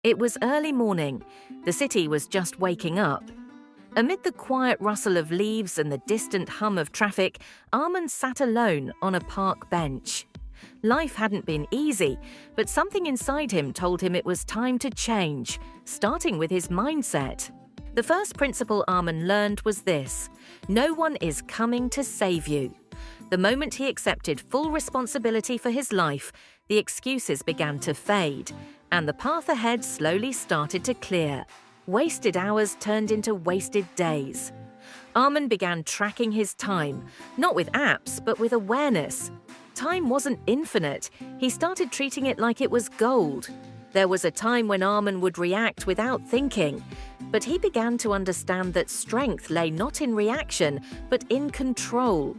It was early morning. The city was just waking up. Amid the quiet rustle of leaves and the distant hum of traffic, Armand sat alone on a park bench. Life hadn't been easy, but something inside him told him it was time to change, starting with his mindset. The first principle Armand learned was this: no one is coming to save you. The moment he accepted full responsibility for his life, the excuses began to fade, and the path ahead slowly started to clear. Wasted hours turned into wasted days. Armand began tracking his time, not with apps, but with awareness. Time wasn't infinite. He started treating it like it was gold. There was a time when Armand would react without thinking, but he began to understand that strength lay not in reaction, but in control.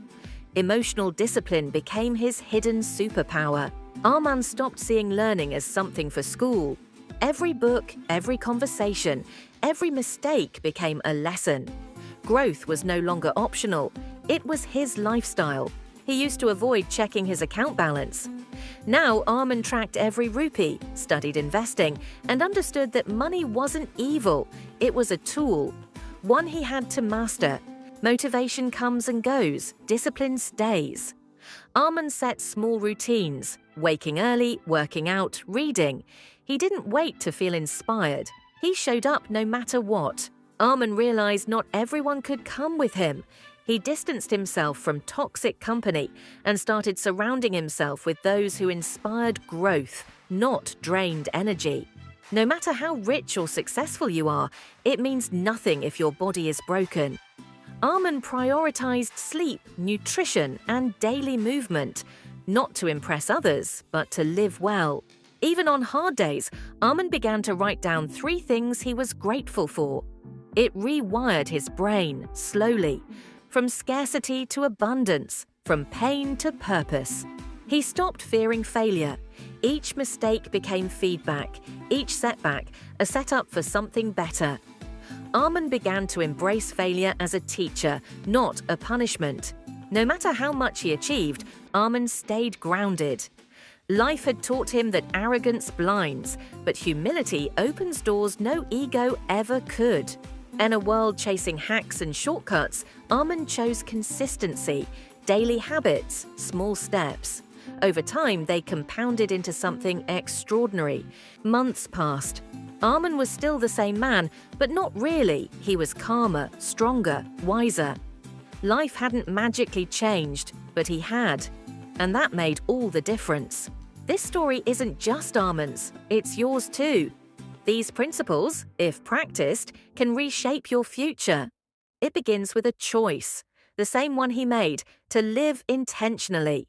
Emotional discipline became his hidden superpower. Armand stopped seeing learning as something for school. Every book, every conversation, every mistake became a lesson. Growth was no longer optional. It was his lifestyle. He used to avoid checking his account balance. Now Armand tracked every rupee, studied investing, and understood that money wasn't evil. It was a tool, one he had to master. Motivation comes and goes, discipline stays. Armand set small routines, waking early, working out, reading. He didn't wait to feel inspired. He showed up no matter what. Armand realized not everyone could come with him. He distanced himself from toxic company and started surrounding himself with those who inspired growth, not drained energy. No matter how rich or successful you are, it means nothing if your body is broken. Armand prioritized sleep, nutrition, and daily movement, not to impress others, but to live well. Even on hard days, Armand began to write down 3 things he was grateful for. It rewired his brain, slowly, from scarcity to abundance, from pain to purpose. He stopped fearing failure. Each mistake became feedback, each setback a setup for something better. Armand began to embrace failure as a teacher, not a punishment. No matter how much he achieved, Armand stayed grounded. Life had taught him that arrogance blinds, but humility opens doors no ego ever could. In a world chasing hacks and shortcuts, Armand chose consistency, daily habits, small steps. Over time, they compounded into something extraordinary. Months passed. Armand was still the same man, but not really. He was calmer, stronger, wiser. Life hadn't magically changed, but he had. And that made all the difference. This story isn't just Armand's, it's yours too. These principles, if practiced, can reshape your future. It begins with a choice, the same one he made, to live intentionally.